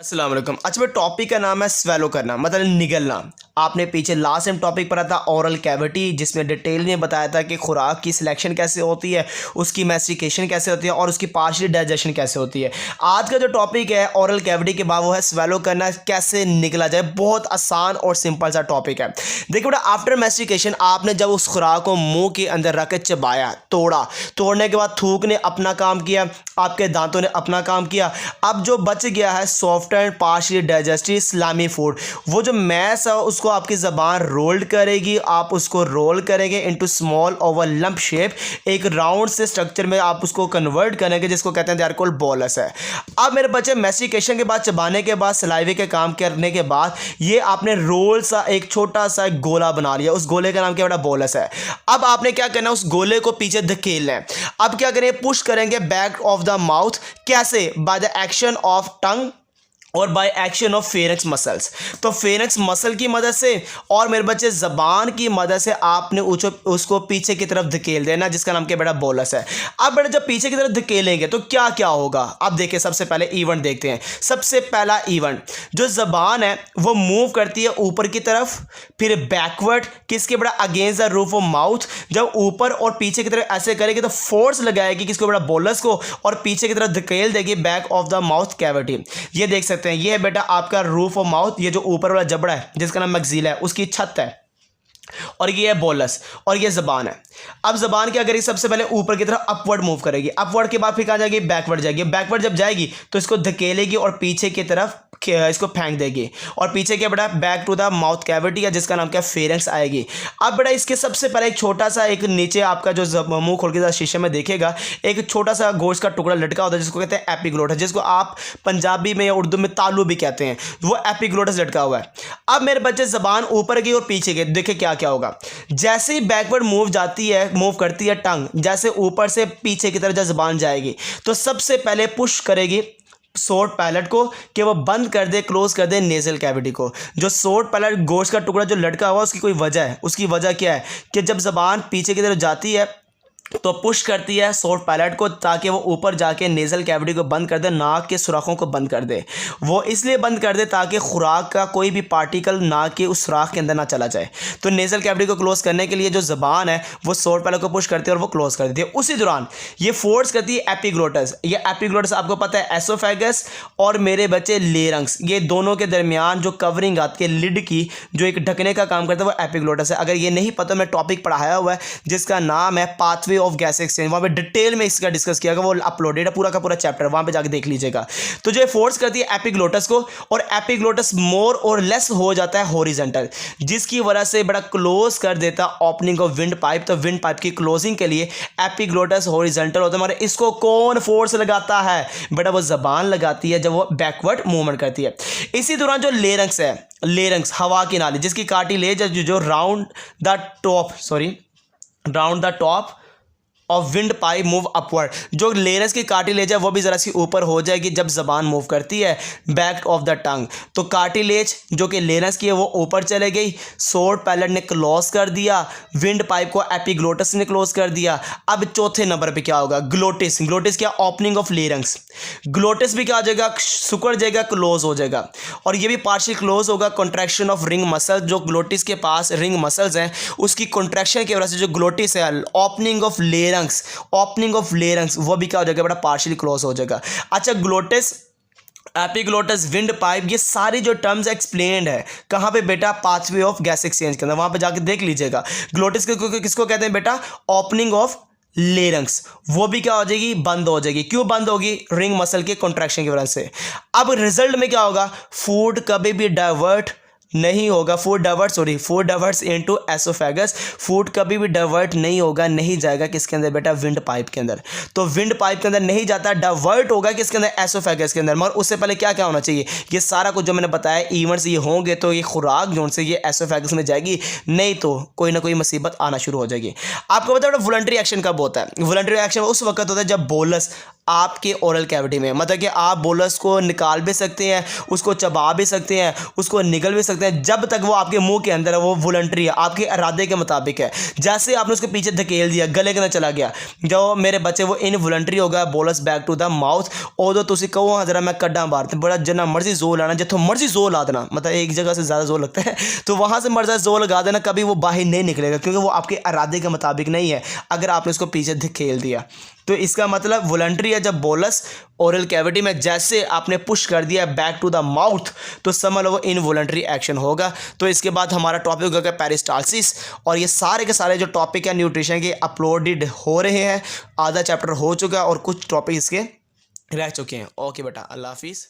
अस्सलाम वालेकुम। अच्छा भाई, टॉपिक का नाम है स्वेलो करना, मतलब निगलना। आपने पीछे लास्ट टाइम टॉपिक पढ़ा था ओरल कैविटी, जिसमें डिटेल में बताया था कि खुराक की सिलेक्शन कैसे होती है, उसकी मैस्टिकेशन कैसे होती है और उसकी पार्शियल डाइजेशन कैसे होती है। आज का जो टॉपिक है ओरल कैविटी के बाद वो है स्वेलो करना, कैसे निकला जाए। बहुत आसान और सिंपल सा टॉपिक है। देखिए बेटा, आफ्टर मैस्टिकेशन आपने जब उस खुराक को मुंह के अंदर रख के चबाया, तोड़ने के बाद थूक ने अपना काम किया, आपके दांतों ने अपना काम किया। अब जो बच गया है soft and partially digestive slimy food, वो जो मैस है उसको आपकी ज़बान रोल्ड करेगी। आप उसको रोल करेंगे into small Oval lump shape, एक राउंड से स्ट्रक्चर में आप उसको कन्वर्ट करेंगे, जिसको कहते हैं दे आर कॉल्ड बोलस है। अब मेरे बच्चे, मैस्टिकेशन के बाद, चबाने के बाद, सलाइवे के काम करने के बाद, ये आपने रोल सा एक छोटा सा एक गोला बना लिया। उस गोले का नाम क्या बेटा? बोलस है। अब आपने क्या करना है, उस गोले को पीछे धकेलना है। अब क्या करेंगे, पुश करेंगे बैक ऑफ द माउथ। कैसे? By the action of tongue और by action of pharynx muscles. तो फेरेंक्स मसल की मदद से और मेरे बच्चे ज़बान की मदद से आपने उसको पीछे की तरफ धकेल देना, जिसका नाम क्या बेटा? बोलस है। अब बेटा जब पीछे की तरफ धकेलेंगे तो क्या क्या होगा? अब देखिए, सबसे पहले इवेंट देखते हैं। सबसे पहला इवेंट, जो ज़बान है वो मूव करती है ऊपर की तरफ, फिर बैकवर्ड, किसके बेटा? Against the roof of mouth. जब ऊपर और पीछे की तरफ ऐसे करेगी तो फोर्स लगाएगी किसको बेटा? बोलस को, और पीछे की तरफ धकेल देगी back of the mouth cavity. ये देख सकते हैं, ये है बेटा आपका रूफ ऑफ माउथ। ये जो ऊपर वाला जबड़ा है जिसका नाम मैक्सिला है, उसकी छत है, और ये है बोलस, और ये जबान है। अब जबान क्या करेगी? सबसे पहले ऊपर की तरफ अपवर्ड मूव करेगी, अपवर्ड के बाद फिर कहाँ जाएगी? बैकवर्ड जाएगी। बैकवर्ड जब जाएगी तो इसको धकेलेगी और पीछे की तरफ इसको फेंक देगी, और पीछे क्या बेटा? Back to the mouth cavity, या जिसका नाम क्या? फेरेंक्स आएगी। अब बेटा इसके सबसे पहले एक छोटा सा, एक नीचे आपका जो मुंह खोल के शीशे में देखेगा, एक छोटा सा गोश्त का टुकड़ा लटका होता है, जिसको कहते हैं एपिग्लोटस, जिसको आप पंजाबी में या उर्दू में तालू भी कहते हैं। वो एपिग्लोटस लटका हुआ है। अब मेरे बच्चे, जबान ऊपर की और पीछे के, देखे क्या क्या होगा। जैसे ही बैकवर्ड मूव करती है टंग, जैसे ऊपर से पीछे की तरफ जब जबान जाएगी तो सबसे पहले पुश करेगी सोट पैलेट को कि वो बंद कर दे, क्लोज कर दे नेजल कैविटी को। जो सोट पैलेट गोश्त का टुकड़ा जो लटका हुआ, उसकी कोई वजह है। उसकी वजह क्या है कि जब जबान पीछे की तरफ जाती है तो पुश करती है सोट पैलेट को, ताकि वो ऊपर जाके नेजल कैविटी को बंद कर दे, नाक के सुराखों को बंद कर दे। वो इसलिए बंद कर दे ताकि खुराक का कोई भी पार्टिकल नाक के उस सुराख के अंदर ना चला जाए। तो नेजल कैविटी को क्लोज करने के लिए जो जबान है वो सोट पैलेट को पुश करती है और वो क्लोज कर देती है। उसी दौरान ये फोर्स करती है एपिग्लोटस। ये एपिग्लोटस आपको पता है एसोफेगस और मेरे बच्चे लेरंग्स, ये दोनों के दरमियान जो कवरिंग आती है लिड की, जो एक ढकने का काम करता है, वो एपिग्लोटस है। अगर ये नहीं पता, मैं टॉपिक पढ़ाया हुआ है जिसका नाम है पाथवे ऑफ गैस एक्सचेंज, वहां पे डिटेल में इसका डिस्कस किया गया, वो अपलोडेड है पूरा का पूरा चैप्टर, वहां पे जाके देख लीजिएगा। तो जो फोर्स करती है एपिग्लोटस को, और एपिग्लोटस मोर और लेस हो जाता है हॉरिजॉन्टल, जिसकी वजह से बड़ा क्लोज कर देता ओपनिंग ऑफ विंड पाइप। तो विंड पाइप की क्लोजिंग के लिए एपिग्लोटस हॉरिजॉन्टल होता है हमारे। इसको कौन फोर्स लगाता है बेटा? वो जबान लगाती है जब वो बैकवर्ड मूवमेंट करती है। इसी दौरान जो लेरंग्स है, लेरंग्स हवा की नाली, जिसकी कार्टिलेज जो round the top of wind pipe move upward, जो लेरस की कार्टिलेज है वो भी ज़रा सी ऊपर हो जाएगी जब जबान मूव करती है बैक ऑफ द टंग। तो कार्टिलेज जो कि लेरस की है वो ऊपर चले गई, सोट पैलेट ने क्लोज कर दिया, विंड पाइप को एपिग्लोटस ने क्लोज कर दिया। अब चौथे नंबर पे क्या होगा? ग्लोटिस। ग्लोटिस क्या? Opening of larynx. ग्लोटिस भी क्या हो जाएगा? सुकड़ जाएगा, क्लोज हो जाएगा, और ये भी पार्शियल क्लोज होगा। कॉन्ट्रैक्शन ऑफ रिंग मसल, जो ग्लोटिस के पास रिंग मसल्स हैं, उसकी कॉन्ट्रैक्शन की वजह से जो ग्लोटिस है, ओपनिंग ऑफ लेरंग्स, वो भी क्या हो जाएगा बेटा? पार्शियली क्लोज हो जाएगा। अच्छा, ग्लोटिस, एपिग्लोटस, विंड पाइप, ये सारी जो टर्म्स एक्सप्लेन्ड है कहाँ पे बेटा? पाथवे ऑफ गैस एक्सचेंज के अंदर, वहाँ पे जाके देख लीजिएगा। ग्लोटिस किसको कहते हैं बेटा? ओपनिंग ऑफ लेरंग्स, वो भी क्या हो जाएगी? बंद हो जाएगी। क्यों बंद होगी? रिंग मसल के कॉन्ट्रैक्शन की वजह से। अब रिजल्ट में क्या होगा? फूड कभी भी डाइवर्ट नहीं होगा, food diverts into oesophagus. Food कभी भी डाइवर्ट नहीं होगा, नहीं जाएगा किसके अंदर बेटा? विंड पाइप के अंदर। तो विंड पाइप के अंदर नहीं जाता, डाइवर्ट होगा किसके अंदर? एसोफेगस के अंदर। मगर उससे पहले क्या क्या होना चाहिए? ये सारा कुछ जो मैंने बताया इवेंट्स ये होंगे तो ये खुराक जो से ये एसोफेगस में जाएगी, नहीं तो कोई ना कोई मुसीबत आना शुरू हो जाएगी। आपको पता है वॉलंटरी एक्शन कब होता है? वॉलंटरी एक्शन उस वक्त होता है जब बोलस आपके ओरल कैविटी में, मतलब कि आप बोलस को निकाल भी सकते हैं, उसको चबा भी सकते हैं, उसको निगल भी सकते हैं, जब तक वो आपके मुंह के अंदर है, वो वॉलंटरी है, आपके इरादे के मुताबिक है। जैसे आपने उसके पीछे धकेल दिया, गले के अंदर चला गया, जो मेरे बच्चे वो इनवॉलंटरी हो गया, bolus back to the mouth. उदो तुसी कहो हाँ जरा मैं कड्डा मारते, बड़ा जिन्ना मर्जी जोर लाना, जितों मर्जी जोर ला देना, मतलब एक जगह से ज़्यादा जोर लगता है तो वहाँ से मर्जी जोर लगा देना, कभी वो बाहर नहीं निकलेगा, क्योंकि वो आपके इरादे के मुताबिक नहीं है अगर आपने उसको पीछे धकेल दिया। तो इसका मतलब वॉलंटरी है जब बोलस ओरल कैविटी में जैसे आपने पुश कर दिया बैक टू द माउथ, तो समझ लो वो इनवॉलंटरी एक्शन होगा। तो इसके बाद हमारा टॉपिक होगा पेरिस्टालसिस, और ये सारे के सारे जो टॉपिक है न्यूट्रिशन के अपलोडेड हो रहे हैं, आधा चैप्टर हो चुका है और कुछ टॉपिक इसके रह चुके हैं। ओके बेटा, अल्लाह हाफिज़।